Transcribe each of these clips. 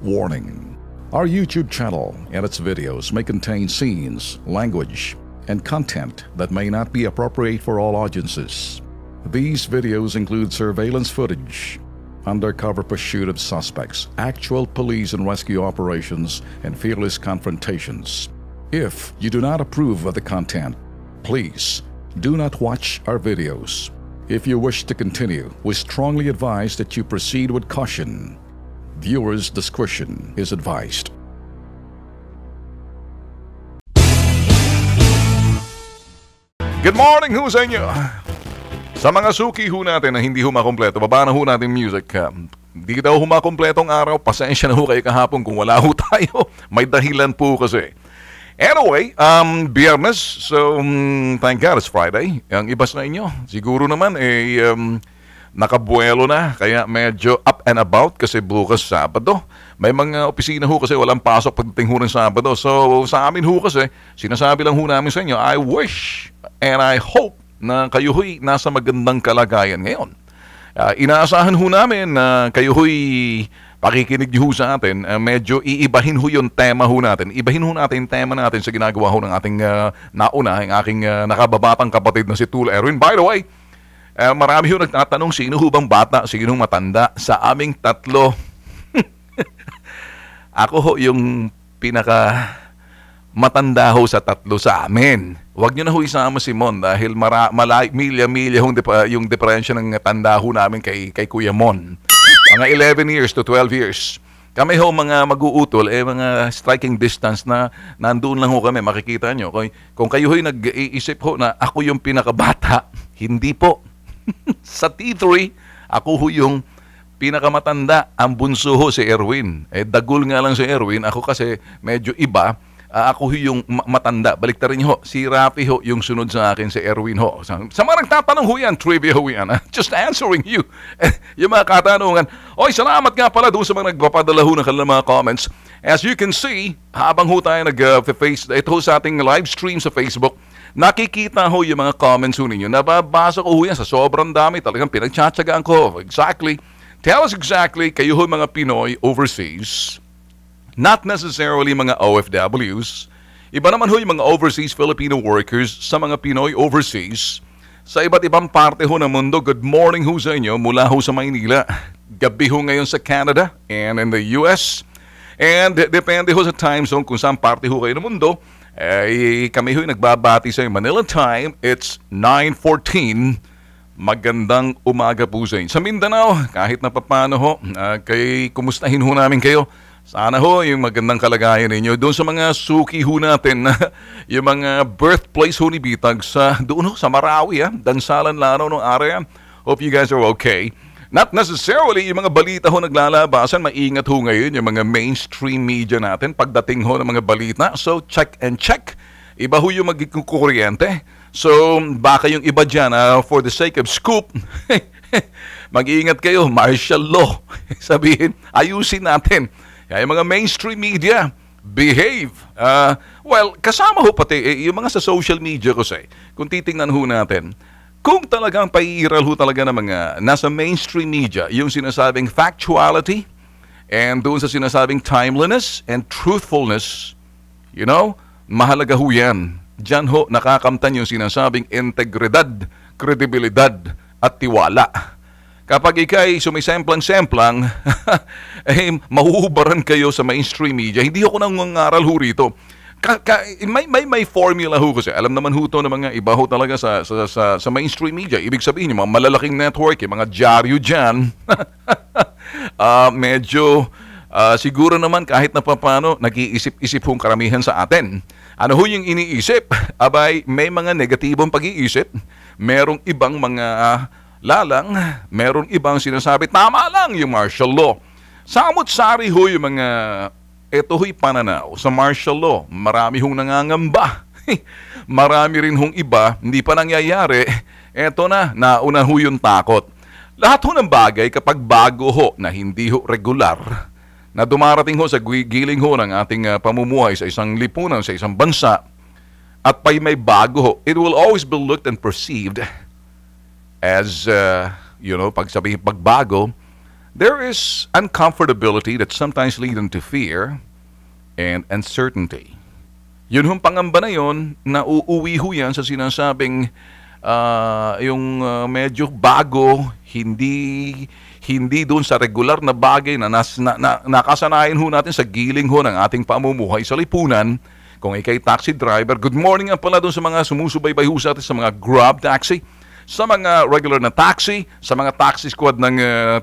Warning. Our YouTube channel and its videos may contain scenes, language, and content that may not be appropriate for all audiences. These videos include surveillance footage, undercover pursuit of suspects, actual police and rescue operations, and fearless confrontations. If you do not approve of the content, please do not watch our videos. If you wish to continue, we strongly advise that you proceed with caution. Viewers' discretion is advised. Good morning ho sa inyo! Sa mga suki ho natin na hindi ho makompleto, baba na ho natin music. Hindi daw ho makompletong araw, pasensya na ho kayo kahapon kung wala ho tayo. May dahilan po kasi. Anyway, Biyernes, so thank God it's Friday. Ang iba sa inyo, siguro naman nakabuelo na, kaya medyo up and about kasi bukas Sabado. May mga opisina ho kasi walang pasok pagdating ho ng Sabado. So sa amin ho kasi, sinasabi lang ho namin sa inyo, I wish and I hope na kayo ho'y nasa magandang kalagayan ngayon. Inaasahan ho namin na kayo ho'y pakikinig ho sa atin, medyo iibahin ho yung tema ho natin. Ibahin ho natin yung tema natin sa ginagawa ho ng ating nauna, yung aking nakababatang kapatid na si Tula Erwin. By the way, marami ho nagtatanong, sino ho bang bata, sino matanda? Sa aming tatlo, ako ho yung pinaka matanda ho sa tatlo sa amin. Huwag nyo na ho isama si Mon dahil milya-milya yung diferensya ng tanda ho namin kay Kuya Mon. Mga 11 years to 12 years. Kami ho mga mag-uutol, mga striking distance na nandoon lang ho kami, makikita nyo. Kung kayo ho'y nag-iisip ho na ako yung pinakabata, hindi po. Sa T3, ako ho yung pinakamatanda. Ang bunso ho si Erwin. Dagul nga lang si Erwin. Ako kasi medyo iba. Ako ho yung matanda. Baliktarin ho. Si Rafi ho yung sunod sa akin, si Erwin ho. Sa mga nagtatanong ho yan, trivia ho yan. Just answering you. Yung mga katanungan. Oy, salamat nga pala doon sa mga nagpapadala ho ng kanilang mga comments. As you can see, habang ho tayo nag-face, ito ho sa ating live stream sa Facebook, nakikita ho yung mga comments ho ninyo. Nababasa ko ho yan sa sobrang dami. Talagang pinagtsatsagaan ko. Exactly. Tell us exactly, kayo ho mga Pinoy overseas, not necessarily mga OFWs. Iba naman ho yung mga overseas Filipino workers sa mga Pinoy overseas. Sa iba't ibang parte ho ng mundo, good morning ho sa inyo mula ho sa Maynila. Gabi ho ngayon sa Canada and in the US. And depende ho sa time zone kung saan parte ho kayo ng mundo. Kami ho yung nagbabati sa Manila time. It's 9:14. Magandang umaga po sa inyo. Sa Mindanao, kahit na papano ho, kumustahin ho namin kayo. Sana ho yung magandang kalagayan ninyo. Doon sa mga suki ho natin, yung mga birthplace ho ni Bitag doon ho sa Marawi, Dansalan, Lanao ng area. Hope you guys are okay. Not necessarily yung mga balita ho naglalabasan, maingat ho ngayon yung mga mainstream media natin pagdating ho ng mga balita. So check and check. Iba ho yung magkukuryente. So baka yung iba dyan, for the sake of scoop, mag-iingat kayo, martial law. Sabihin, ayusin natin. Kaya yung mga mainstream media, behave. Well, kasama ho pati, yung mga sa social media kasi, kung titingnan ho natin, kung talagang paiiral ho talaga ng mga nasa mainstream media, yung sinasabing factuality, and doon sa sinasabing timeliness and truthfulness, mahalaga ho yan. Diyan ho nakakamtan yung sinasabing integridad, kredibilidad, at tiwala. Kapag ikay sumisemplang-semplang, mahuhubaran kayo sa mainstream media. Hindi ako nangangaral ho rito. May formula ho kasi. Alam naman ho to ng mga iba ho talaga sa mainstream media. Ibig sabihin, yung mga malalaking network, yung mga dyaryo dyan, medyo siguro naman kahit na papano, nag-iisip-isip hong karamihan sa atin. Ano ho yung iniisip? Abay, may mga negatibong pag-iisip. Merong ibang mga lalang, meron ibang sinasabi, tama lang yung martial law. Samot-sari ho yung mga, eto ho'y pananaw sa martial law. Marami hong nangangamba. Marami rin hong iba, hindi pa nangyayari. Eto na, nauna ho yung takot. Lahat ho ng bagay kapag bago ho na hindi ho regular, na dumarating ho sa giling ho ng ating pamumuhay sa isang lipunan, sa isang bansa, at may bago ho, it will always be looked and perceived as, pag sabihin pagbago, there is uncomfortability that sometimes leads into fear and uncertainty. Yun hong pangamba na yun, na uuwi ho yan sa sinasabing medyo bago, hindi doon sa regular na bagay na nakasanayan ho natin sa giling ho ng ating pamumuhay sa lipunan. Kung ikay taxi driver, good morning nga pala doon sa mga sumusubaybay ho sa atin sa mga Grab taxi, sa mga regular na taxi, sa mga taxi squad ng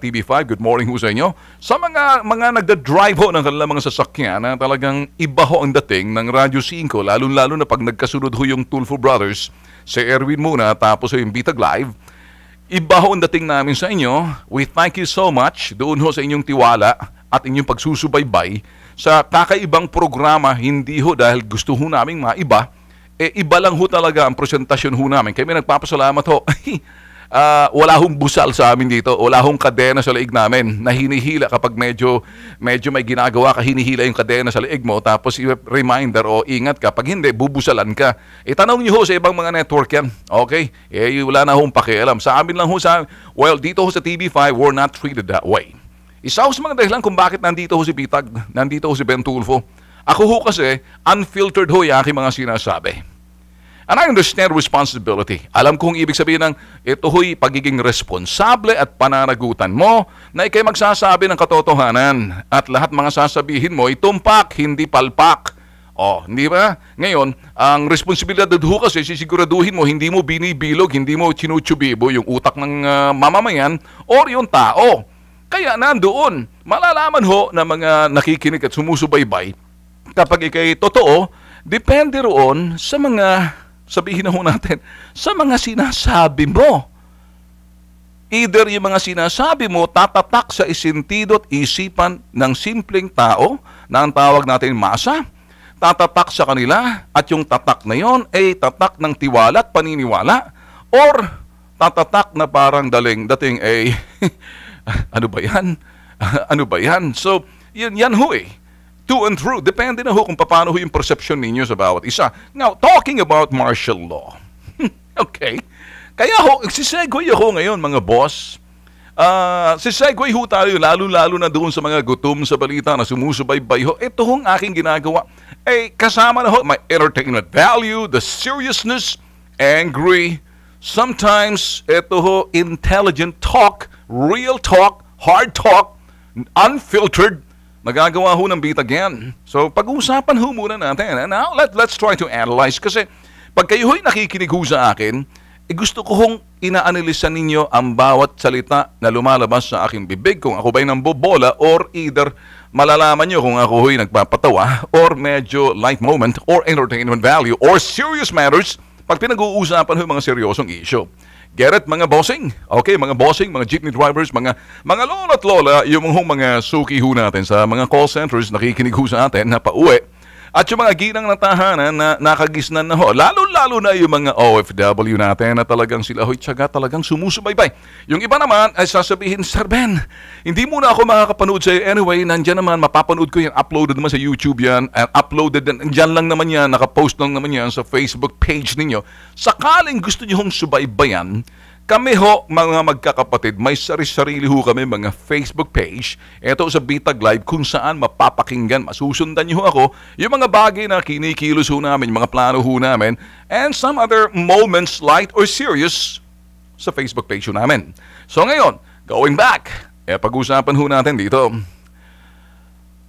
TV5, good morning ho sa inyo. Sa mga nagda-drive ho ng kanilang mga sasakyan na talagang iba ho ang dating ng Radyo 5, lalo-lalo na pag nagkasunod ho yung Tulfo Brothers, si Erwin muna, tapos yung Bitag Live, iba ho ang dating namin sa inyo. We thank you so much doon ho sa inyong tiwala at inyong pagsusubaybay sa kakaibang programa. Hindi ho dahil gusto ho naming maiba, iba lang ho talaga ang presentasyon ho namin. Kami nagpapasalamat ho. Wala hong busal sa amin dito, wala hong kadena sa leeg namin na hinihila kapag medyo may ginagawa ka, hinihila yung kadena sa leeg mo, tapos reminder o ingat ka, pag hindi, bubusalan ka. Itanong nyo ho sa ibang mga network yan, okay? Wala na hong pakialam. Sa amin lang ho dito ho sa TV5, we're not treated that way. Isa ho sa mga dahilan kung bakit nandito ho si Bitag, nandito ho si Ben Tulfo. Ako ho kasi, unfiltered ho yung aking mga sinasabi. And I understand responsibility. Alam kong ibig sabihin ng ito ho'y pagiging responsable at pananagutan mo na ikay magsasabi ng katotohanan at lahat mga sasabihin mo itumpak, hindi palpak. Hindi ba? Ngayon, ang responsibilidad ho kasi sisiguraduhin mo hindi mo binibilog, hindi mo chinuchubibo yung utak ng mamamayan or yung tao. Kaya nandoon, malalaman ho na mga nakikinig at sumusubaybay, kapag ikay totoo, depende roon sa mga, sabihin na ho natin, sa mga sinasabi mo. Either yung mga sinasabi mo tatatak sa isentido at isipan ng simpleng tao na ang tawag natin masa, tatatak sa kanila at yung tatak na yon ay tatak ng tiwala at paniniwala, or tatatak na parang dating ay ano ba yan? Ano ba yan? So, yan ho eh. To and through. Depende na ho kung paano ho yung perception ninyo sa bawat isa. Now, talking about martial law. Okay. Kaya ho, sisegue ho ngayon mga boss. Sisegue ho tayo lalo-lalo na doon sa mga gutom sa balita na sumusubaybay ho. Ito hong aking ginagawa. Kasama na ho, may entertainment value, the seriousness, angry, sometimes ito ho, intelligent talk, real talk, hard talk, unfiltered, nagagawa ho ng Bitag yan. So, pag-uusapan ho muna natin. Now, let's try to analyze. Kasi, pag kayo ho'y nakikinig ho sa akin, gusto ko hong inaanalisan ninyo ang bawat salita na lumalabas sa aking bibig. Kung ako ba'y nambobola, or either malalaman nyo kung ako ho'y nagpapatawa, or medyo light moment, or entertainment value, or serious matters, pag pinag-uusapan ho yung mga seryosong issue. Get it, mga bossing? Okay, mga bossing, mga jeepney drivers, mga lola at lola, yung mga suki ho natin sa mga call centers, nakikinig ho sa atin na pauwi. At yung mga ginang na tahanan na nakagisnan na ho, lalo-lalo na yung mga OFW natin na talagang sila ho'y tiyaga talagang sumusubaybay. Yung iba naman ay sasabihin, Sir Ben, hindi muna ako makakapanood sa'yo. Anyway, nandyan naman, mapapanood ko yan, uploaded naman sa YouTube yan, uploaded, nandyan lang naman yan, nakapost lang naman yan sa Facebook page ninyo. Sakaling gusto nyo hong subaybayan, kami ho, mga magkakapatid, may sarili ho kami mga Facebook page. Ito sa Bitag Live kung saan mapapakinggan, masusundan nyo ho ako, yung mga bagay na kinikilos ho namin, yung mga plano ho namin, and some other moments, light or serious, sa Facebook page ho namin. So ngayon, going back, pag-usapan ho natin dito.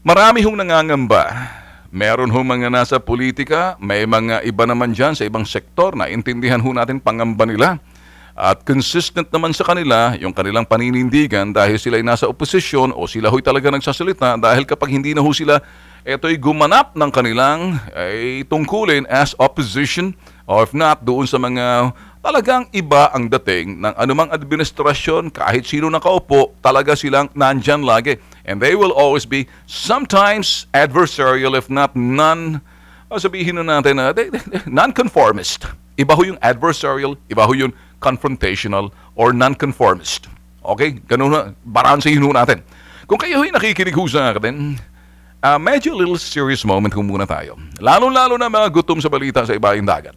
Marami hong nangangamba. Meron ho mga nasa politika, may mga iba naman dyan sa ibang sektor na intindihan ho natin pangamba nila. At consistent naman sa kanila yung kanilang paninindigan dahil sila ay nasa oposisyon o sila ho'y talaga nagsasalita dahil kapag hindi na ho sila ito'y gumanap ng kanilang tungkulin as opposition or if not doon sa mga talagang iba ang dating ng anumang administrasyon, kahit sino nakaupo, talaga silang nandyan lagi. And they will always be sometimes adversarial if not sabihin na natin na non-conformist. Iba ho yung adversarial, iba ho yung confrontational or non-conformist. Okay? Ganun na, baransahin ho natin. Kung kayo ho'y nakikinig ho sa akin, medyo little serious moment ho muna tayo. Lalo-lalo na mga gutom sa balita sa ibaing dagat.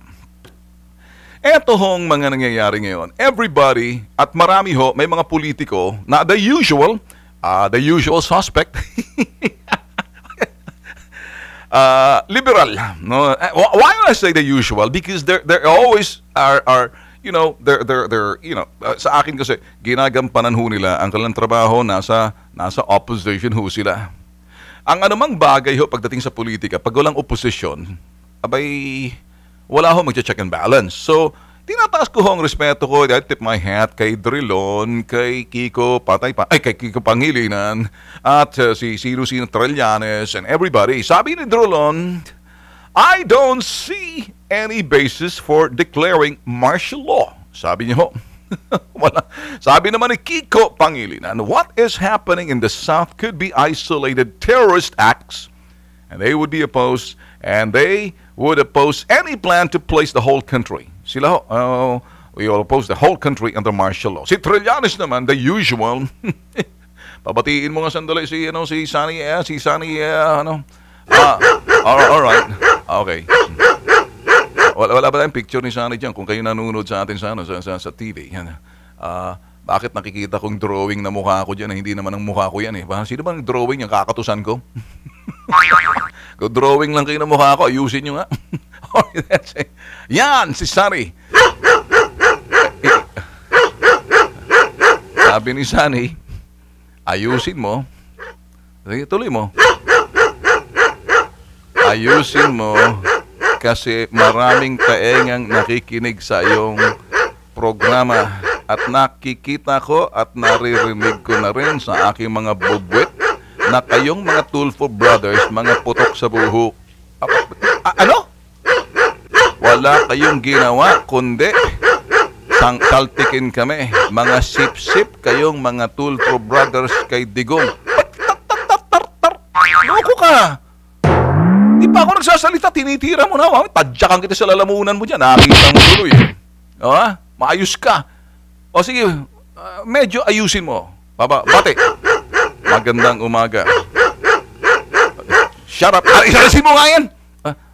Eto hong mga nangyayari ngayon. Everybody, at marami ho, may mga politiko na the usual, The usual suspect. Liberal. No, why do I say the usual? Because there always are sa akin kasi ginagampanan ho nila ang kanilang trabaho nasa opposition ho sila. Ang anumang bagay ho pagdating sa politika, pag walang opposition, abay wala ho magche-check and balance. So tinataas ko ho ang respeto ko, I tip my hat kay Drilon, kay Kiko kay Kiko Pangilinan, at si Sino Trillanes and everybody. Sabi ni Drilon, I don't see any basis for declaring martial law. Sabi niyo ho. Wala. Sabi naman ni Kiko Pangilinan, what is happening in the South could be isolated terrorist acts, and they would oppose any plan to place the whole country. Sila ho, we all oppose the whole country under martial law. Si Trillanes naman, the usual. Pabatiin mo nga sandali si Sunny, all right. Okay. Wala ba tayong picture ni Sunny dyan kung kayo nanonood sa atin sa TV? Bakit nakikita kong drawing na mukha ko dyan? Hindi naman ang mukha ko yan eh. Sino ba ang drawing yung kakatusan ko? Kung drawing lang kayo ng mukha ko, ayusin nyo nga. Yan, si Sunny. Sabi ni Sunny, ayusin mo. Sige, tuloy mo. Ayusin mo kasi maraming taengang nakikinig sa iyong programa at nakikita ko at naririnig ko na rin sa aking mga bubwit na kayong mga Tulfo brothers, mga putok sa buhok. Ano? Wala kayong ginawa kundi saltikin kami. Mga sip-sip kayong mga Tulfo brothers kay Digong. Loko ka! Di pa ako nagsasalita, tinitira mo na. Tadyakan kita sa lalamunan mo dyan. Nakakita mo tuloy. Maayos ka. O sige, medyo ayusin mo. Bate. Magandang umaga. Shut up. Isalasin mo nga yan.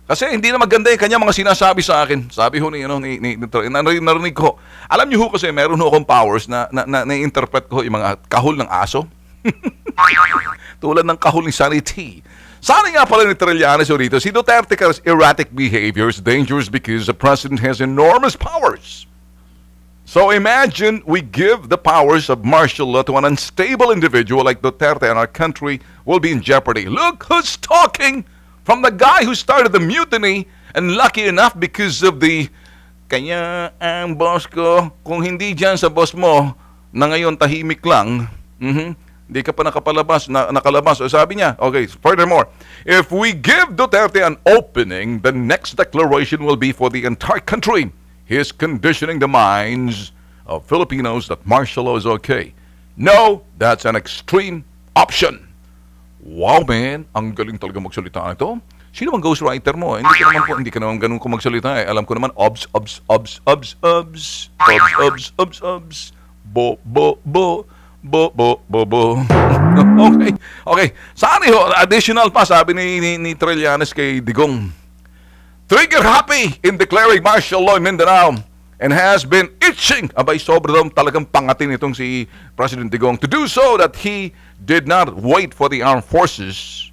Kasi hindi na maganda yung kanya mga sinasabi sa akin. Sabi ho narinig ko. Alam niyo ho kasi meron ho akong powers na interpret ko yung mga kahol ng aso. Tulad ng kahol ni Sunny T. Sabi nga pala ni Trillanes rito, si Duterte's erratic behavior is dangerous because the president has enormous powers. So imagine we give the powers of martial law to an unstable individual like Duterte and our country will be in jeopardy. Look who's talking from the guy who started the mutiny, and lucky enough because of the kanya ang boss ko, kung hindi dyan sa boss mo na ngayon tahimik lang, hindi ka pa nakalabas. O sabi niya, okay, furthermore, if we give Duterte an opening, the next declaration will be for the entire country. He is conditioning the minds of Filipinos that martial law is okay. No, that's an extreme option. Wow, man, ang galing talaga magsalita nito. Sino bang ghostwriter mo? Hindi ka naman ganun kung magsalita eh. Alam ko naman, obs. Okay. Saan ho? Additional pa, sabi ni Trillanes kay Digong. Trigger happy in declaring martial law in Mindanao and has been itching. Abay, sobrang talagang pangatin itong si President Digong to do so that he did not wait for the armed forces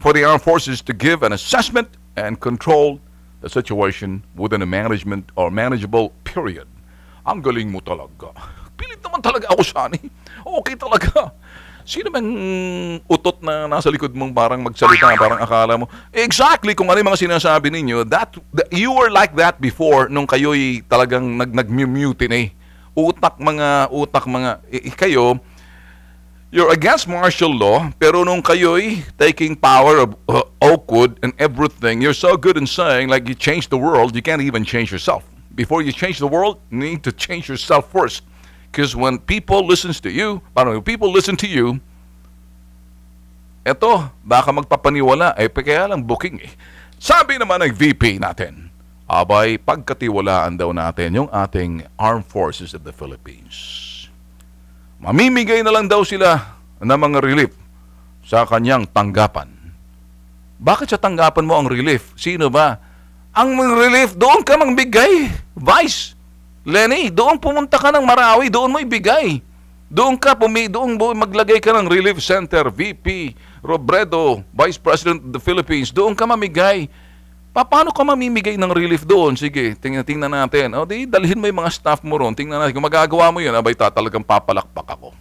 to give an assessment and control the situation within a manageable period. Ang galing mo talaga. Pilit naman talaga ako, Sunny. Okay talaga. Sino bang utot na nasa likod mong parang magsalita, parang akala mo? Exactly kung ano yung mga sinasabi ninyo, you were like that before nung kayo'y talagang nag-mutiny. Kayo, you're against martial law, pero nung kayo'y taking power of Oakwood and everything, you're so good in saying like you change the world, you can't even change yourself. Before you change the world, you need to change yourself first. Because when people listen to you, eto, baka magpapaniwala, kaya lang booking eh. Sabi naman ng VP natin, abay, pagkatiwalaan daw natin yung ating Armed Forces of the Philippines. Mamimigay na lang daw sila ng mga relief sa kanyang tanggapan. Bakit sa tanggapan mo ang relief? Sino ba? Ang relief, doon ka mangbigay. Vice Lenny, doon pumunta ka ng Marawi, doon mo ibigay. Doon maglagay ka ng Relief Center, VP Robredo, Vice President of the Philippines. Doon ka mamigay. Paano ka mamimigay ng relief doon? Sige, tingnan natin. O, dalhin mo yung mga staff mo ron. Tingnan natin. Kung magagawa mo yun, abay, talagang papalakpak ako.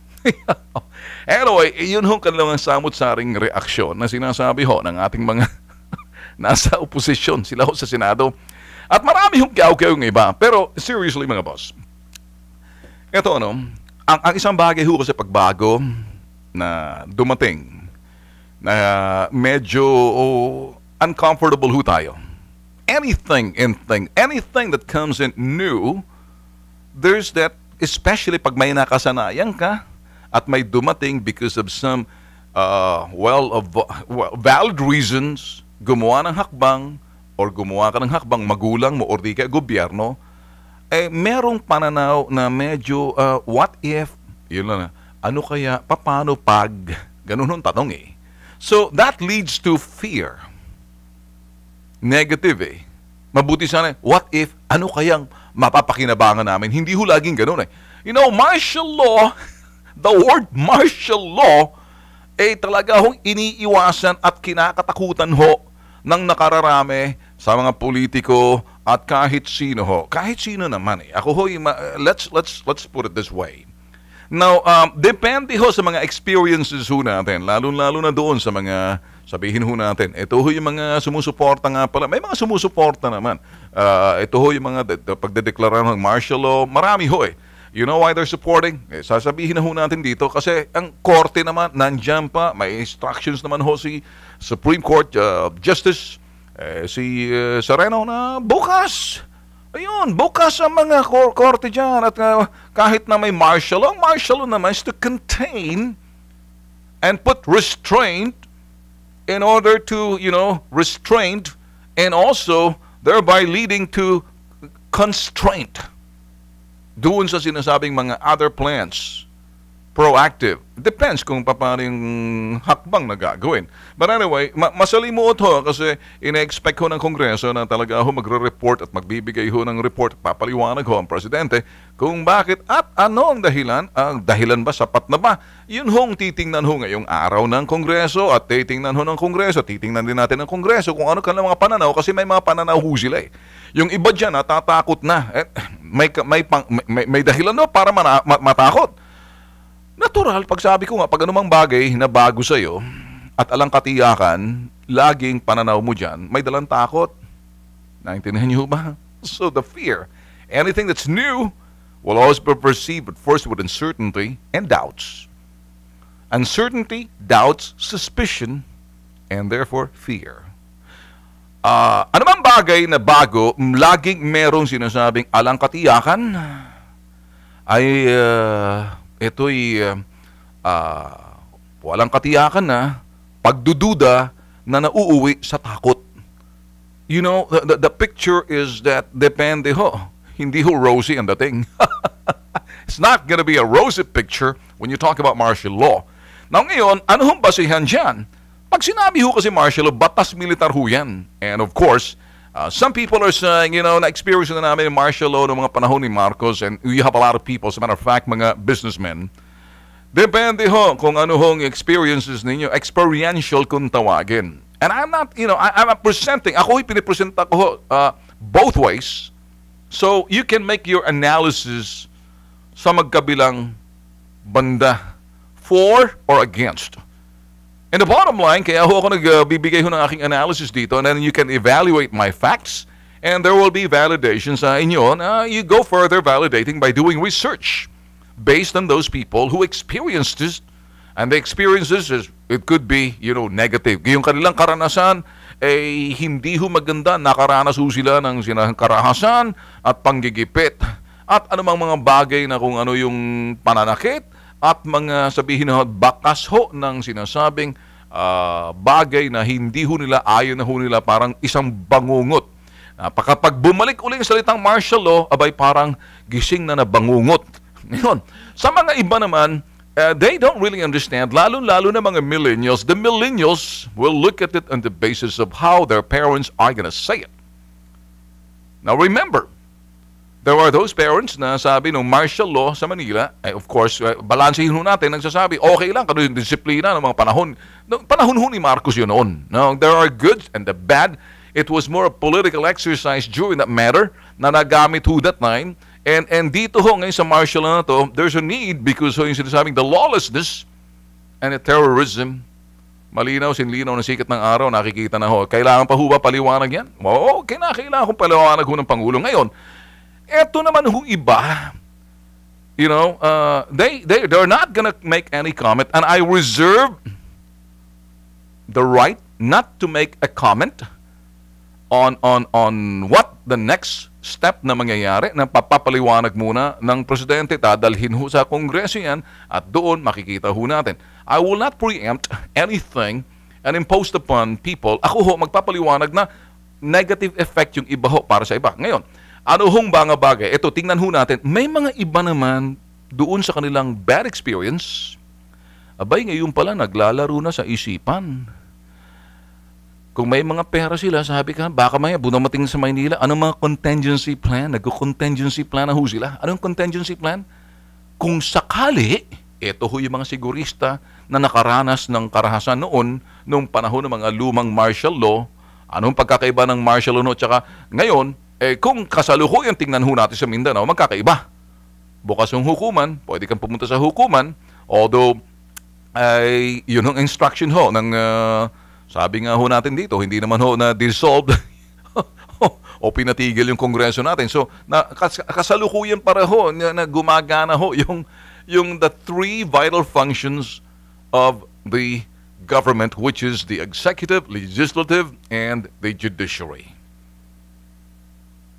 Anyway, yun hong kanilang samot-saring reaksyon na sinasabi ho ng ating mga nasa oposisyon. Sila ho sa Senado. At marami hong kiyaw-kiyaw yung iba. Pero, seriously mga boss, ito ang isang bagay ho kasi pagbago na dumating na medyo uncomfortable ho tayo. Anything that comes in new, there's that, especially pag may nakasanayan ka at may dumating because of some valid reasons, gumawa ng hakbang or gumawa ka ng hakbang magulang mo or di ka gobyerno, merong pananaw na medyo what if, yun lang, ano kaya, paano pag, ganun ang tanong So, that leads to fear. Negative Mabuti sana, what if, ano kayang mapapakinabangan namin? Hindi ho laging ganun martial law, the word martial law, talaga hong iniiwasan at kinakatakutan ho ng nakararami sa mga politiko at kahit sino ho. Kahit sino naman Ako ho, let's put it this way. Now, depende ho sa mga experiences ho natin, lalo-lalo na doon sa mga, sabihin ho natin, ito ho yung mga sumusuporta nga pala. May mga sumusuporta naman. Ito ho yung mga pagdedeklara ng martial law. Marami ho You know why they're supporting? Sasabihin na ho natin dito kasi ang korte naman, nandyan pa, may instructions naman ho si Supreme Court Justice, si Sereno na bukas. Ayun, bukas ang mga korte dyan. At kahit na may martial law, ang martial law naman is to contain and put restraint in order to, restraint and also thereby leading to constraint. Doon sa sinasabing mga other plans, proactive. Depends kung paano yung hakbang na gagawin. But anyway, masalimuot ho kasi ina-expect ho ng Kongreso na talaga ho magre-report at magbibigay ho ng report, papaliwanag ho ang Presidente kung bakit at ano ang dahilan. Ang dahilan ba, sapat na ba? Yun hong titingnan ho ngayong araw ng Kongreso at titingnan ho ng Kongreso. Titingnan din natin ng Kongreso kung ano kanilang mga pananaw kasi may mga pananaw ho sila Yung iba dyan natatakot na. May dahilan no para matakot. Natural, pag sabi ko nga, pag anumang bagay na bago sa'yo at alang katiyakan, laging pananaw mo dyan, may dalang takot. Naintindihan niyo ba? So the fear, anything that's new will always be perceived at first with uncertainty and doubts. Uncertainty, doubts, suspicion, and therefore fear. Anumang bagay na bago, laging merong sinasabing alang katiyakan ay ito'y walang katiyakan na pagdududa na nauuwi sa takot. You know, the picture is that depende ho. Hindi ho rosy ang dating. It's not gonna be a rosy picture when you talk about martial law. Now ngayon, ano hong basihan dyan? Pag sinabi ho kasi martial law, batas militar ho yan. And of course, some people are saying, na-experience na namin yung martial law ng mga panahon ni Marcos and you have a lot of people, as a matter of fact, mga businessmen. Depende ho kung ano hong experiences ninyo, experiential kung tawagin. And I'm not, I'm presenting, ako'y pinipresenta ko ho both ways. So you can make your analysis sa magkabilang banda, for or against. And the bottom line, kaya ho ako nagbibigay ho ng aking analysis dito, and then you can evaluate my facts, and there will be validation sa inyo. You go further validating by doing research based on those people who experienced this, and the experiences, it could be, negative. Yung kanilang karanasan, hindi ho maganda, nakaranas ho sila ng karahasan at panggigipit, at anumang mga bagay na kung ano yung pananakit, at mga sabihin na bakas ho ng sinasabing bagay na hindi ho nila, ayon na ho nila, parang isang bangungot. Kapag bumalik ulit ang salitang martial law, abay parang gising na nabangungot. Ngayon, sa mga iba naman, they don't really understand, lalo-lalo na mga millennials. The millennials will look at it on the basis of how their parents are gonna say it. Now remember, there are those parents na sabi ng martial law sa Manila, of course, balansehin ho natin, nagsasabi, okay lang, kano yung disiplina ng mga panahon. Panahon ho ni Marcos yun noon. No, there are good and the bad. It was more a political exercise during that matter na nagamit ho that time. And dito ho ngayon sa martial law na to, there's a need because ho yung sinasabing the lawlessness and the terrorism, malinaw, sinlinaw na sikat ng araw, nakikita na ho. Kailangan pa ho ba paliwanag yan? Oo, kailangan kong paliwanag ho ng Pangulo. Ngayon, eto naman ho iba, you know, they're not gonna make any comment and I reserve the right not to make a comment on what the next step na mangyayari na papapaliwanag muna ng presidente, dadalhin ho sa Kongreso yan at doon makikita ho natin. I will not preempt anything and impose upon people. Ako ho magpapaliwanag na negative effect yung iba ho para sa iba. Ngayon, ano hong mga bagay? Ito, tingnan ho natin. May mga iba naman doon sa kanilang bad experience. Abay, ngayon pala naglalaro na sa isipan. Kung may mga pera sila, sabi ka, baka maya, bunamating sa Maynila, anong mga contingency plan? Nag-contingency plan na ho sila. Anong contingency plan? Kung sakali, ito ho yung mga sigurista na nakaranas ng karahasan noong panahon ng mga lumang martial law. Anong pagkakaiba ng martial law tsaka ngayon, kung kasalukuyan tingnan ho natin sa Mindanao, magkakaiba. Bukas yung hukuman, pwede kang pumunta sa hukuman, although, yun ang instruction ho ng... sabi nga ho natin dito, hindi naman ho na-dissolved o pinatigil yung Kongreso natin. So, kasalukuyan para ho na gumagana ho yung the three vital functions of the government, which is the executive, legislative, and the judiciary.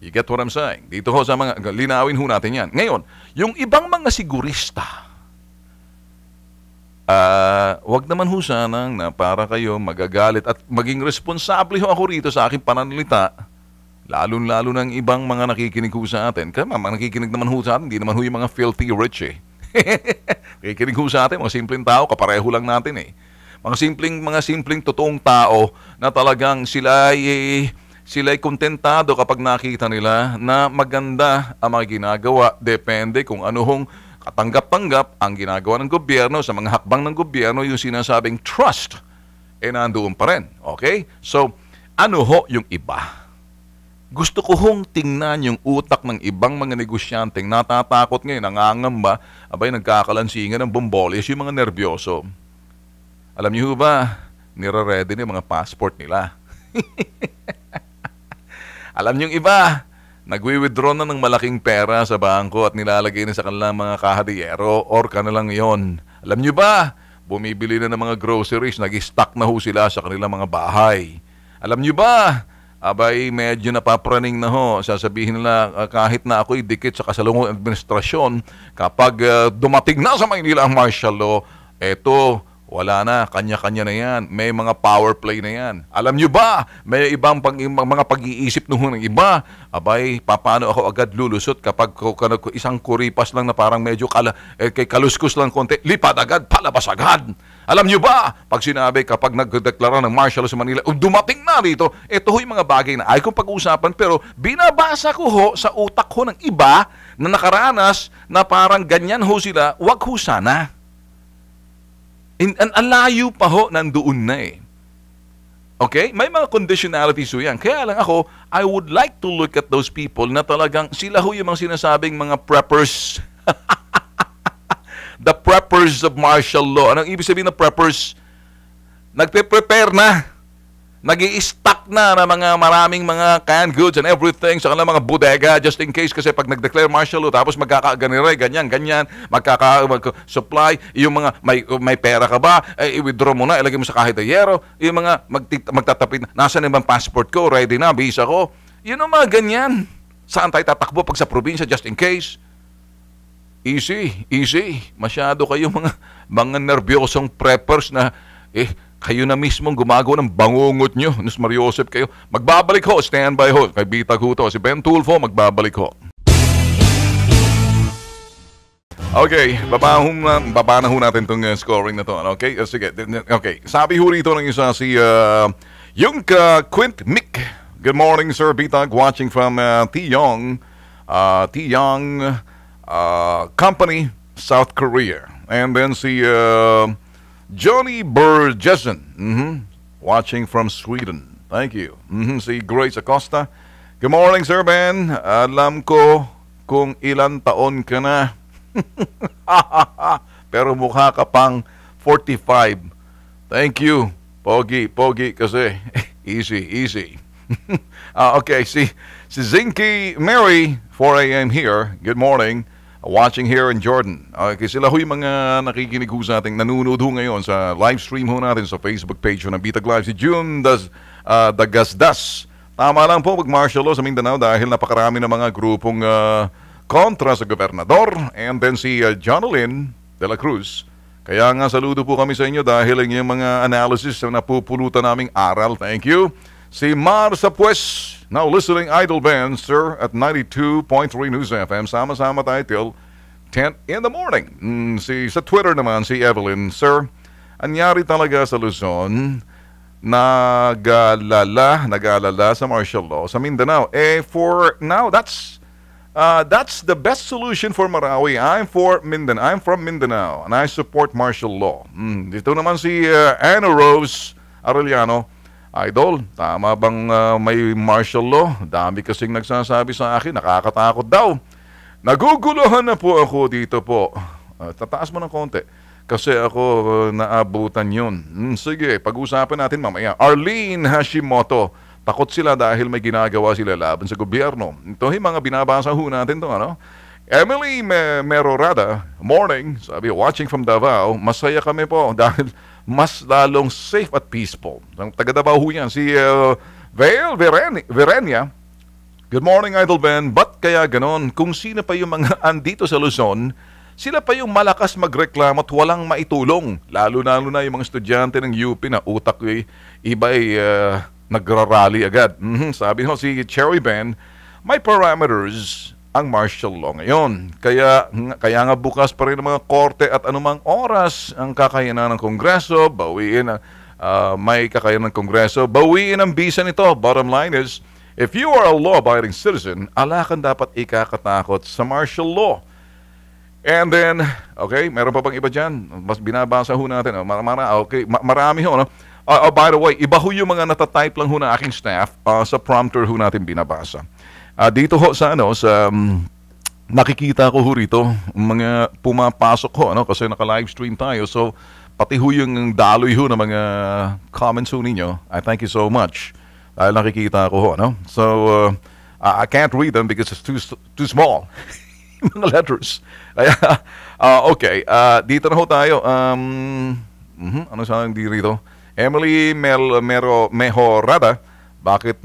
You get what I'm saying? Dito ho sa mga, linawin ho natin yan. Ngayon, yung ibang mga sigurista, wag naman ho sanang na para kayo magagalit at maging responsable ho ako rito sa aking pananalita, lalo-lalo ng ibang mga nakikinig ho sa atin. Kaya mga nakikinig naman ho sa atin, hindi naman ho yung mga filthy rich nakikinig ho sa atin, mga simpleng tao, kapareho lang natin Mga simpleng totoong tao na talagang sila'y kontentado kapag nakita nila na maganda ang mga ginagawa, depende kung ano hong katanggap-tanggap ang ginagawa ng gobyerno sa mga hakbang ng gobyerno, yung sinasabing trust, nandoon pa rin. Okay? So, ano ho yung iba? Gusto ko hong tingnan yung utak ng ibang mga negosyanteng natatakot ngayon, nangangamba, abay nagkakalansingan ng bomboles, yung mga nervyoso. Alam niyo ba, nire-ready na yung mga passport nila. Alam niyo yung iba, nagwi-withdraw na ng malaking pera sa bangko at nilalagay na sa kanilang mga kahadiyero or kanilang yon. Alam nyo ba, bumibili na ng mga groceries, nag-stock na ho sila sa kanilang mga bahay. Alam nyo ba, abay medyo napapraning na ho, sasabihin nila kahit na ako'y dikit sa kasalungong administrasyon, kapag dumating na sa Maynila ang martial law, eto, wala na, kanya-kanya na yan. May mga power play na yan. Alam nyo ba, may ibang mga pag-iisip ng iba. Abay, paano ako agad lulusot kapag isang kuripas lang na parang medyo kay kaluskus lang konti, lipat agad, palabas agad. Alam nyo ba, pag sinabi kapag nagdeklara ng martial law sa Manila, dumating na rito, ito ho yung mga bagay na ay kong pag-uusapan, pero binabasa ko ho sa utak ho ng iba na nakaranas na parang ganyan ho sila, wag ho sana. Ang layo pa ho, nandoon na Okay? May mga conditionalities ho yan. Kaya lang ako, I would like to look at those people na talagang sila ho yung mga sinasabing mga preppers. The preppers of martial law. Anong ibig sabihin ng preppers? Nagpe-prepare na. Nag-i-stock na ng mga maraming mga canned goods and everything sa kanilang mga bodega just in case kasi pag nag-declare martial law tapos magkakaganiray, ganyan, magkaka-supply, yung mga may pera ka ba, i-withdraw mo na, ilagay mo sa kahit yero, yung mga magtatapit, nasaan yung passport ko, ready na, visa ko, yun ang mga ganyan. Saan tayo tatakbo pag sa probinsya just in case? Easy. Masyado kayo mga nervyosong preppers na kayo na mismo gumagawa ng bangungot nyo. Nus Mariosep kayo. Magbabalik ho. Standby ho. Kay Bitag ho to. Si Ben Tulfo, magbabalik ho. Okay. Baba na ho natin itong scoring na to. Okay? Sige. Okay. Sabi ho rito ng isa si yung Quint Mick. Good morning, Sir Bitag. Watching from Tiyong. Tiyang Company, South Korea. And then si Johnny Burgesen, watching from Sweden. Thank you. Si Grace Acosta. Good morning, Sir Ben. Alam ko kung ilan taon ka na. Pero mukha ka pang 45. Thank you. Pogi kasi. Easy. Okay, si Zinky Mary, 4 a.m. here. Good morning. Watching here in Jordan. Okay, sila ho yung mga nakikinig ho sa ating nanonood ho ngayon sa live stream ho natin sa Facebook page ng Bitag Live. Si June Dagasdas. Tama lang po, mag-martial law sa Mindanao dahil napakarami ng mga grupong kontra sa gobernador. And then si Jonalyn de la Cruz. Kaya nga saludo po kami sa inyo dahil yung mga analysis na napupulutan naming aral. Thank you. Si Mar Sapues, now listening Idol Band, sir, at 92.3 News FM. Sama-sama tayo till 10 in the morning. Sa Twitter naman, si Evelyn, sir, anyari talaga sa Luzon, nag-alala sa martial law sa Mindanao. For now, that's the best solution for Marawi. I'm from Mindanao, and I support martial law. Dito naman si Anna Rose Arellano. Idol, tama bang may martial law? Dami kasing nagsasabi sa akin, nakakatakot daw. Naguguluhan na po ako dito po. Tataas mo ng konti. Kasi ako naabutan yun. Sige, pag-usapan natin mamaya. Arlene Hashimoto, takot sila dahil may ginagawa sila laban sa gobyerno. Ito yung mga binabasa ho natin to, ano? Emily Merorada, morning, sabi, watching from Davao, masaya kami po dahil mas lalong safe at peaceful. Ang taga-Davao ho yan, si Vail Verenia. Good morning, Idol Ben. Ba't kaya ganon? Kung sino pa yung mga andito sa Luzon, sila pa yung malakas magreklamo at walang maitulong. Lalo na yung mga estudyante ng UP na utak iba ay nagrarally agad. Sabi ho si Cherry Ben, may parameters ang martial law ngayon. Kaya nga bukas pa rin ang mga korte at anumang oras ang kakayanan ng Kongreso, may kakayanan ng Kongreso, bawiin ang bisa nito. Bottom line is, if you are a law-abiding citizen, alakan dapat ikakatakot sa martial law. And then, okay, meron pa bang iba dyan? Mas binabasa ho natin. Marami ho, no? By the way, iba ho yung mga natatype lang ho na aking staff sa prompter ho natin binabasa. Dito ho sa nakikita ko ho rito mga pumapasok ho kasi naka-live stream tayo, so pati ho yung daloy ho ng mga comments ho ninyo. I thank you so much dahil nakikita ko ho, no? So I can't read them because it's too small. Mga letters. Okay, dito na ho tayo. Ano sa hindi rito? Emily Mejorada, bakit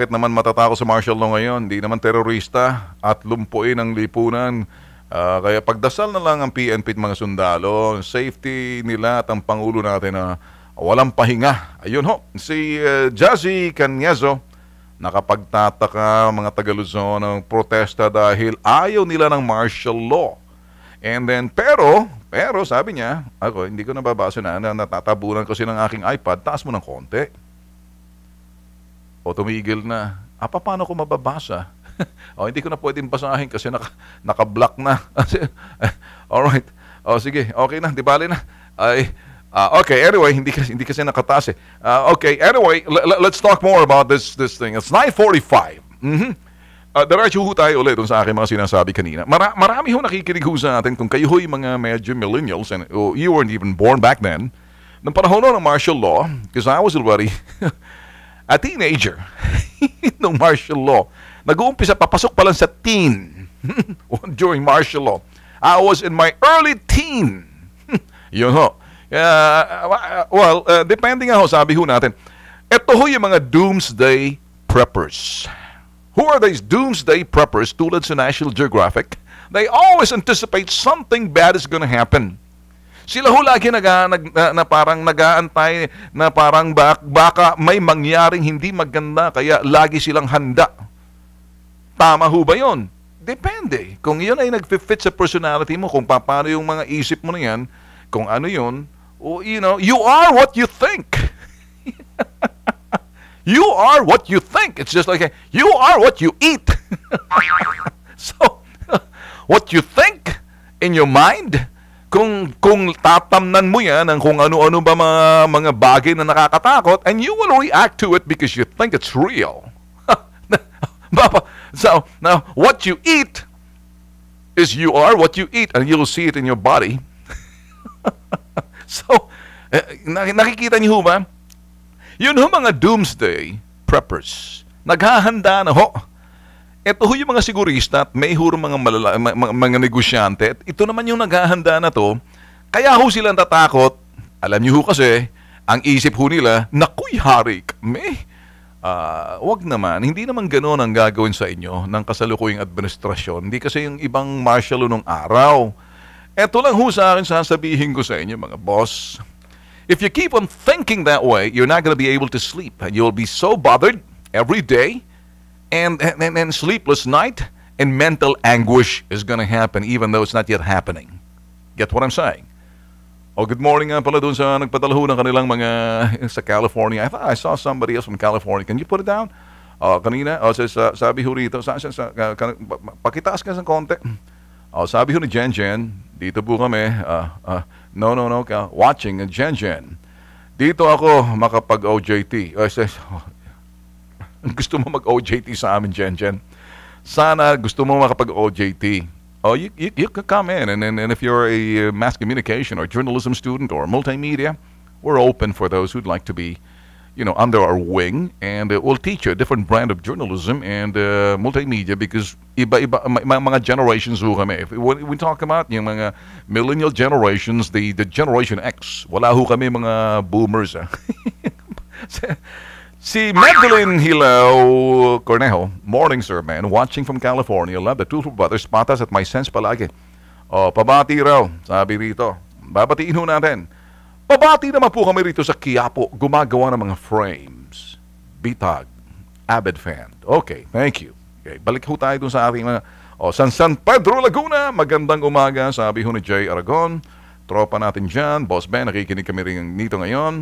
naman matatakot sa martial law ngayon? Hindi naman terorista at lumpuin ang lipunan. Kaya pagdasal na lang ang PNP at mga sundalo, safety nila at ang Pangulo natin na walang pahinga. Ayun ho, si Jazzy Canyazo, nakapagtataka mga Taga-Luzon ng protesta dahil ayaw nila ng martial law. And then, pero sabi niya, ako hindi ko nababasa natatabunan kasi ng aking iPad, taas mo ng konti. O tumigil na. Paano ko mababasa? Hindi ko na pwedeng basahin kasi naka-block na. Alright. Sige, okay na, di bali na. Okay, anyway, hindi kasi nakataas eh. Okay, anyway, let's talk more about this thing. It's 9:45. Diretso ho tayo ulit dun sa aking mga sinasabi kanina. Marami ho nakikinig ho sa atin kung kayo ho yung mga medyo millennials and you weren't even born back then. Nung panahon ng martial law, because I was already a teenager nung martial law. Nag-uumpisa, papasok pa lang sa teen during martial law. I was in my early teen. Yun ho. Depending nga ho, sabi ho natin, ito ho yung mga doomsday preppers. Who are these doomsday preppers tulad sa National Geographic? They always anticipate something bad is gonna happen. Sila ho lagi na parang nag-aantay na parang baka may mangyaring hindi maganda kaya lagi silang handa. Tama ho ba yun? Depende. Kung yun ay nag-fit sa personality mo, kung paano yung mga isip mo na yan, kung ano yun, you are what you think. You are what you think. It's just like, you are what you eat. So, what you think in your mind, kung tatamnan mo yan ng kung ano-ano ba mga bagay na nakakatakot, and you will react to it because you think it's real. So, now, what you eat is you are what you eat, and you'll see it in your body. So, nakikita niyo ba? Yun ho mga doomsday preppers. Naghahanda na ho. Ito ho yung mga sigurista at may ho mga negosyante. At ito naman yung naghahanda na to. Kaya ho silang tatakot. Alam niyo ho kasi, ang isip ho nila, nakuy hari kami. Wag naman. Hindi naman ganoon ang gagawin sa inyo ng kasalukuyang administrasyon. Hindi kasi yung ibang martial nung araw. Ito lang ho sa akin sasabihin ko sa inyo mga boss. If you keep on thinking that way, you're not going to be able to sleep. And you'll be so bothered every day. And sleepless night and mental anguish is going to happen even though it's not yet happening. Get what I'm saying? Oh, good morning nga pala doon sa nagpadala ho ng kanilang mga sa California. I thought I saw somebody else from California. Can you put it down? Kanina, sabi ho rito, pakitaas ka sa konti. Sabi ho ni Jen Jen, dito po kami, no, watching Jen Jen. Dito ako makapag-OJT. Gusto mo mag-OJT sa amin, Jen Jen? Sana gusto mo makapag-OJT. You can come in, and if you're a mass communication or journalism student or multimedia, we're open for those who'd like to be, under our wing, and we'll teach you a different brand of journalism and multimedia because iba-iba, mga generations ho kami. When we talk about yung mga millennial generations, the Generation X, wala ho kami mga boomers. Si Magdalene Hilao Cornejo, morning sir man, watching from California, love the two brothers, patas at my sense palagi. Pabati raw, sabi rito. Babatiin ho natin. Pabati naman po kami rito sa Quiapo, gumagawa ng mga frames. Bitag, avid fan. Okay, thank you. Okay, balik ho tayo dun sa ating mga, San Pedro, Laguna, magandang umaga, sabi ho ni Jay Aragon. Tropa natin dyan, Boss Ben, nakikinig kami rin nito ngayon.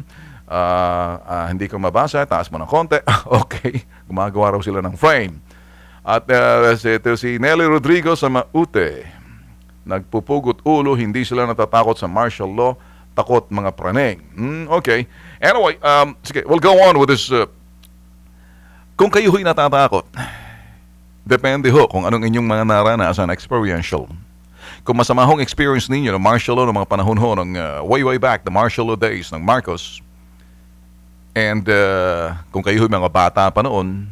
Hindi ko mabasa, taas mo ng konti. Okay, gumagawa raw sila ng frame. At si Nelly Rodrigo sa Maute, nagpupugot ulo, hindi sila natatakot sa martial law, takot mga praning. Okay, anyway, sige, we'll go on with this. Kung kayo ho'y natatakot, depende ho kung anong inyong mga naranasan experiential. Kung masama hong experience ninyo ng martial law ng mga panahon ho ng way back, the martial law days ng Marcos. And kung kayo mga bata pa noon,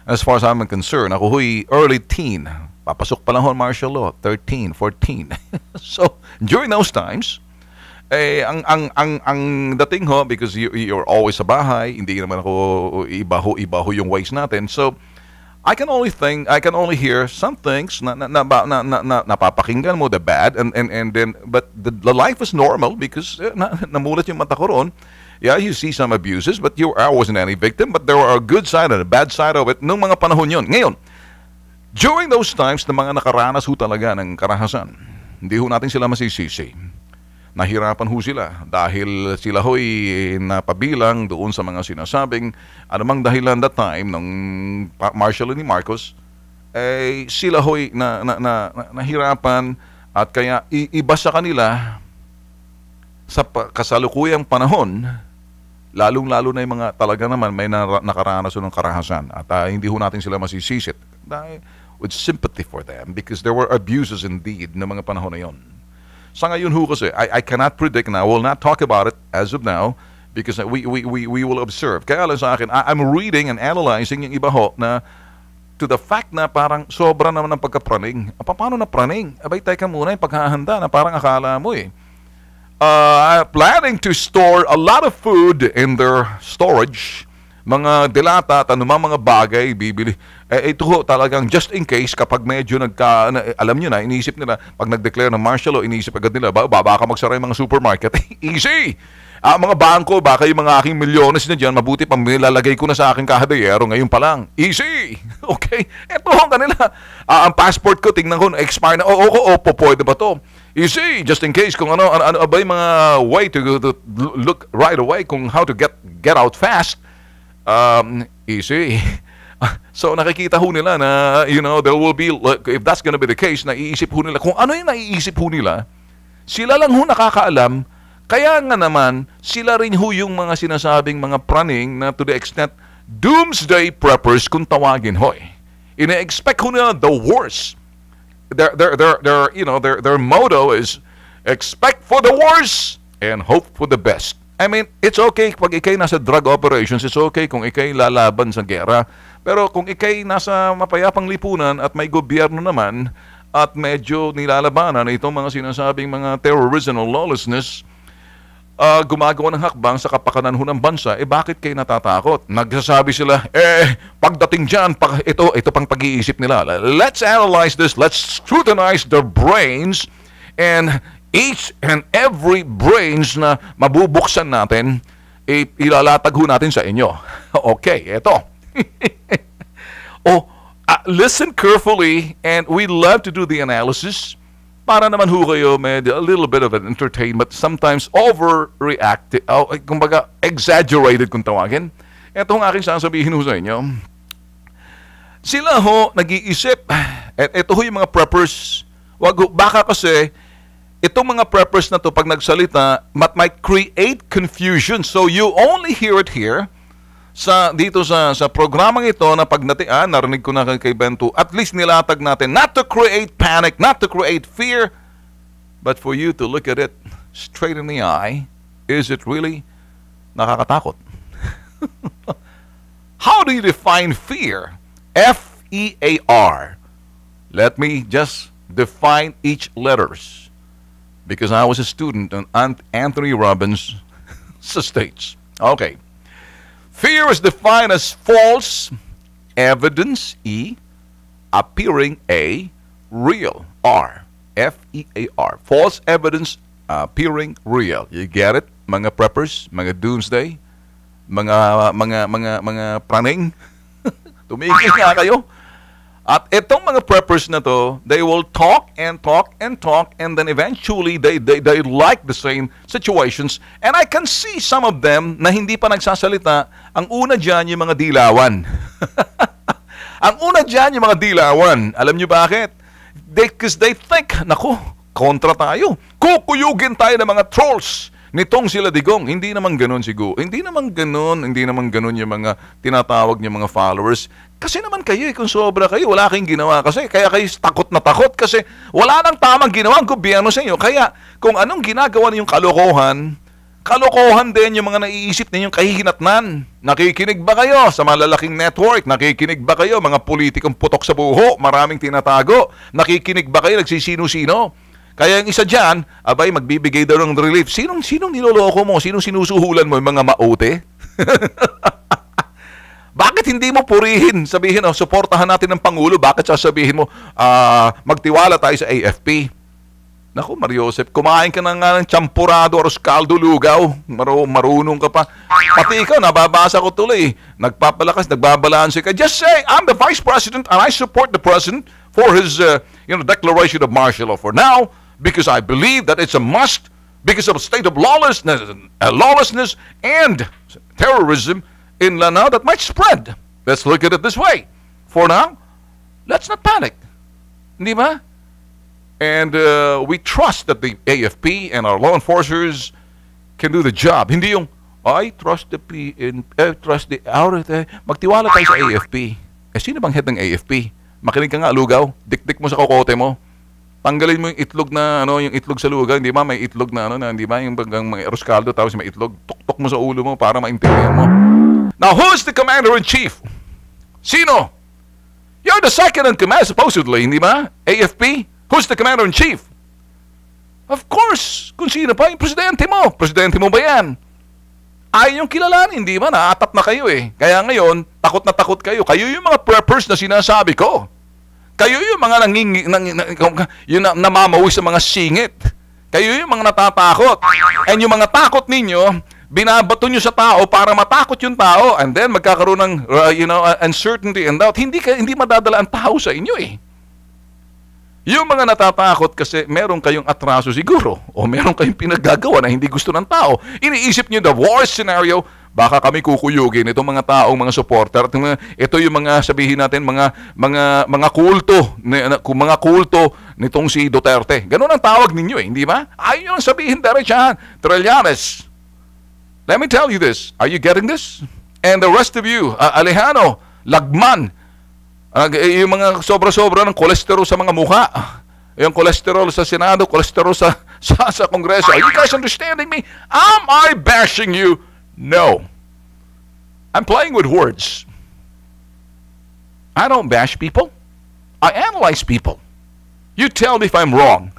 as far as I'm concerned, ako ho'y early teen. Papasok pa lang ho martial law, 13, 14. So, during those times, ang dating ho, because you're always sa bahay, hindi naman ako iba ho yung ways natin. So, I can only hear some things na napapakinggan mo, the bad, and then, but the life is normal because namulat yung mata ko roon. Yeah, you see some abuses, but I wasn't any victim, but there were a good side and a bad side of it nung mga panahon yun. Ngayon, during those times na mga nakaranas ho talaga ng karahasan, hindi ho natin sila masisisi. Nahirapan ho sila dahil sila ho'y napabilang doon sa mga sinasabing anumang dahilan that time ng martial law ni Marcos, sila ho'y nahirapan at kaya iba sa kanila sa kasalukuyang panahon, lalong-lalo na yung mga talaga naman may nakaranas ng karahasan at hindi ho natin sila masisisit dahil with sympathy for them because there were abuses indeed ng mga panahon na yon. Sa ngayon ho kasi, I cannot predict and I will not talk about it as of now because we will observe. Kaya lang sa akin, I'm reading and analyzing yung iba ho na to the fact na parang sobra naman ng pagkapraning. Paano na praning? Abay, teka muna yung paghahanda na parang akala mo planning to store a lot of food in their storage. Mga delata at anumang mga bagay bibili. Ito ho talagang just in case kapag medyo alam nyo na, iniisip nila, pag nag-declare ng martial law, iniisip agad nila, baka magsara yung mga supermarket. Easy! Mga bangko, baka yung mga aking milyones na dyan, mabuti pang nilalagay ko na sa aking kahadayero ngayon pa lang. Easy! Okay? Ito ho kanila. Ang passport ko, tingnan ko, expire na. Opo, pwede ba to? Easy! Just in case kung ano ba yung mga way to look right away kung how to get out fast. Easy. So nakikita ho nila na, there will be, if that's gonna be the case, naiisip ho nila, kung ano yung naiisip ho nila, sila lang ho nakakaalam, kaya nga naman, sila rin ho yung mga sinasabing mga praning na to the extent, doomsday preppers kung tawagin ho eh. Ina-expect ho nila the worst. Their motto is, expect for the worst and hope for the best. I mean, it's okay pag ikay nasa drug operations, it's okay kung ikay lalaban sa gera. Pero kung ikay nasa mapayapang lipunan at may gobyerno naman at medyo nilalabanan itong mga sinasabing mga terrorism or lawlessness, gumagawa ng hakbang sa kapakanan ho ng bansa, bakit kayo natatakot? Nagsasabi sila, pagdating dyan, ito pang pag-iisip nila. Let's analyze this, let's scrutinize their brains, and each and every brains na mabubuksan natin, ilalatag ho natin sa inyo. Okay, eto. Listen carefully, and we love to do the analysis para naman ho kayo med a little bit of an entertainment, sometimes overreactive, kumbaga exaggerated kung tawagin. Ito ang aking sasabihin ho sa inyo. Sila ho nag-iisip, at ito ho yung mga preppers, baka kasi itong mga preppers na to pag nagsalita might create confusion. So you only hear it here dito sa programang ito na pag narinig ko na kay Bento, at least nilatag natin not to create panic, not to create fear, but for you to look at it straight in the eye. Is it really nakakatakot? How do you define fear? F-E-A-R. Let me just define each letters. Because I was a student on Anthony Robbins states. Okay. Fear is defined as false evidence, E, appearing A, real, R. F-E-A-R. False evidence appearing real. You get it? Mga preppers, mga doomsday, mga praning. Tumigil nga kayo. At itong mga preppers na to, they will talk and talk and talk, and then eventually they like the same situations. And I can see some of them na hindi pa nagsasalita. Ang una dyan yung mga dilawan. Ang una dyan yung mga dilawan. Alam nyo bakit? Because they think, naku, kontra tayo. Kukuyugin tayo ng mga trolls nitong sila Digong. Hindi naman ganun siguro. Hindi naman ganun yung mga tinatawag niya mga followers. Kasi naman kayo, kung sobra kayo, wala kayong ginawa kasi. Kaya kayo takot na takot kasi wala nang tamang ginawa ang gobyerno sa inyo. Kaya kung anong ginagawa ninyong kalokohan din yung mga naiisip ninyong kahihinatnan. Nakikinig ba kayo sa malalaking network? Nakikinig ba kayo mga politikong putok sa buho? Maraming tinatago. Nakikinig ba kayo nagsisino-sino? Kaya yung isa dyan, magbibigay daw ng relief. Sinong niloloko mo? Sinong sinusuhulan mo? Yung mga maute? Bakit hindi mo purihin? Sabihin, suportahan natin ng Pangulo. Bakit sasabihin mo, magtiwala tayo sa AFP? Naku, Mariosep, kumain ka na nga ng champurado or caldo lugaw. Marunong ka pa. Pati ikaw, nababasa ko tuloy. Nagpapalakas, nagbabalanse ka. Just say, I'm the Vice President and I support the President for his declaration of martial law for now because I believe that it's a must because of a state of lawlessness and terrorism in Lanao that might spread. Let's look at it this way. For now, let's not panic. Hindi ba? And we trust that the AFP and our law enforcers can do the job. Hindi yung, I trust the magtiwala tayo sa AFP. Sino bang head ng AFP? Makinig ka nga, lugaw. Dikdik mo sa kokote mo. Tanggalin mo yung itlog na, yung itlog sa lugaw. Hindi ba? May itlog na, hindi ba? Yung bagang may arroz caldo, tapos may itlog. Tuktok mo sa ulo mo para maintindihan mo. Now, who's the commander-in-chief? Sino? You're the second in command, supposedly, hindi ba? AFP? Who's the commander-in-chief? Of course, kung sino pa, yung presidente mo. Presidente mo ba yan? Ayaw yung kilalanin, di ba? Naatat na kayo eh. Kaya ngayon, takot na takot kayo. Kayo yung mga preppers na sinasabi ko. Kayo yung mga namamawi sa mga singit. Kayo yung mga natatakot. And yung mga takot ninyo, binabato nyo sa tao para matakot yung tao. And then, magkakaroon ng uncertainty and doubt. Hindi madadala ang tao sa inyo eh. Yung mga natatakot kasi meron kayong atraso siguro o meron kayong pinaggagawa na hindi gusto ng tao. Iniisip nyo the worst scenario, baka kami kukuyugin itong mga taong mga supporter. Ito yung mga sabihin natin mga kulto nitong si Duterte. Ganun ang tawag ninyo hindi ba? Ayun ang sabihin diretsahan. Trillanes. Let me tell you this. Are you getting this? And the rest of you, Alejandro, Lagman, yung mga sobra-sobra ng kolesterol sa mga mukha. Yung kolesterol sa Senado, kolesterol sa Kongreso. Are you guys understanding me? Am I bashing you? No. I'm playing with words. I don't bash people. I analyze people. You tell me if I'm wrong.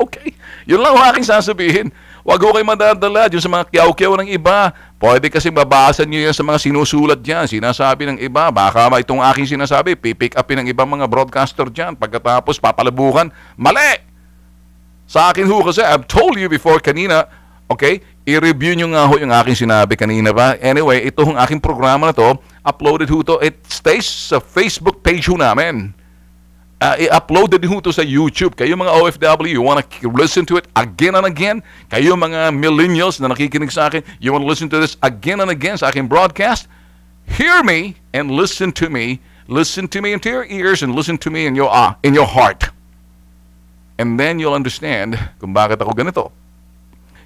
Okay. Yun lang ang aking sasabihin. Huwag ko kayo madadala dyan sa mga kiyaw-kiyaw ng iba. Pwede kasi mabasa nyo yan sa mga sinusulat dyan. Sinasabi ng iba. Baka itong aking sinasabi, pipick upin ng ibang mga broadcaster dyan. Pagkatapos, papalabukan. Mali! Sa akin ho kasi, I've told you before kanina, okay, i-review nyo nga ho yung aking sinabi kanina ba. Anyway, ito ang aking programa na to, uploaded ho to, it stays sa Facebook page ho namin. I-uploaded ho to sa YouTube. Kayo mga OFW, you wanna listen to it again and again? Kayo mga millennials na nakikinig sa akin, you wanna listen to this again and again sa aking broadcast? Hear me and listen to me. Listen to me into your ears and listen to me in your heart. And then you'll understand kung bakit ako ganito.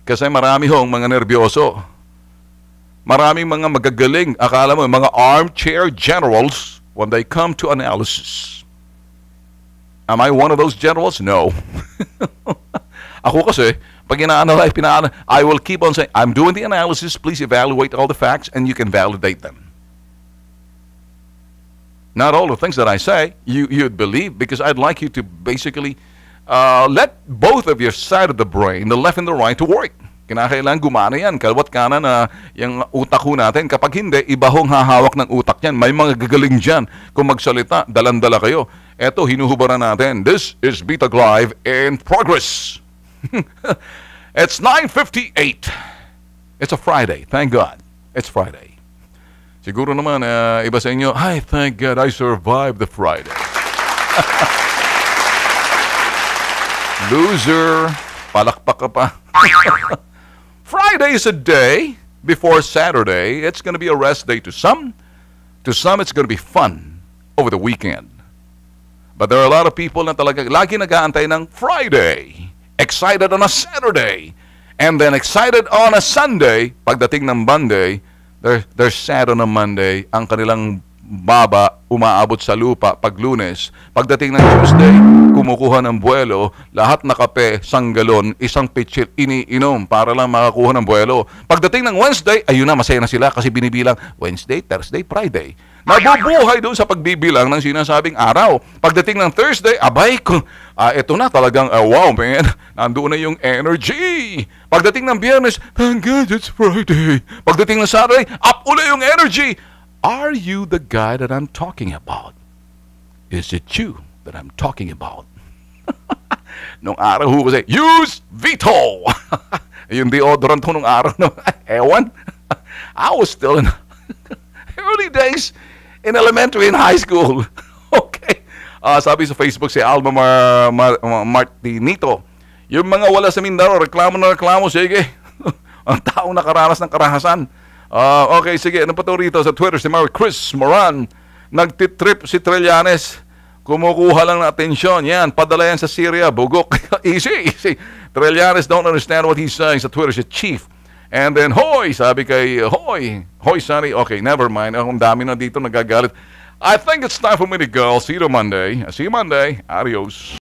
Kasi marami hong mga nervyoso. Maraming mga magagaling, akala mo, mga armchair generals when they come to analysis. Am I one of those generals? No. Ako kasi, pag ina-analyze, I will keep on saying, I'm doing the analysis, please evaluate all the facts and you can validate them. Not all the things that I say, you'd believe, because I'd like you to basically let both of your side of the brain, the left and the right, to work. Kinakailangan gumana yan. Kalwat kanan na yung utak ho natin. Kapag hindi, iba hong hahawak ng utak yan. May mga gagaling dyan. Kung magsalita, dalandala kayo. Eto, hinuhubaran natin. This is Bitag Live in progress. It's 9:58. It's a Friday. Thank God. It's Friday. Siguro naman, iba sa inyo, ay, thank God I survived the Friday. Loser. Palakpak ka pa. Friday is a day before Saturday. It's going to be a rest day to some. To some, it's going to be fun over the weekend. But there are a lot of people na talaga lagi nag-aantay ng Friday. Excited on a Saturday. And then excited on a Sunday. Pagdating ng Monday, they're sad on a Monday. Ang kanilang baba umaabot sa lupa pag Lunes. Pagdating ng Tuesday, kumukuha ng buwelo, lahat na kape, sanggalon, isang pitsil iniinom para lang makakuha ng buwelo. Pagdating ng Wednesday, ayun na, masaya na sila kasi binibilang Wednesday, Thursday, Friday. Nabubuhay doon sa pagbibilang ng sinasabing araw. Pagdating ng Thursday, abay, ito na talagang, wow man, nandoon na yung energy. Pagdating ng Biyernes, thank God it's Friday. Pagdating ng Saturday, up uli yung energy. Are you the guy that I'm talking about? Is it you that I'm talking about? Nung araw ho kasi, use Vito! Yung deodorant ho nung araw na, ewan. I was still in early days in elementary and high school. Okay. Sabi sa Facebook si Alma Martinito, yung mga wala sa Mindaro, reklamo na reklamo, sige. Ang taong nakaranas ng karahasan. Okay, sige. Ano pa to rito sa Twitter? Si Chris Moran. Nagtitrip si Trillanes. Kumukuha lang ng atensyon. Yan, padala yan sa Syria. Bugok. Easy. Trillanes don't understand what he's saying sa Twitter. Si Chief. And then, hoy! Sabi kay, hoy! Hoy, Sunny. Okay, never mind. Ang dami na dito nagagalit. I think it's time for me to go. See you Monday. Adios.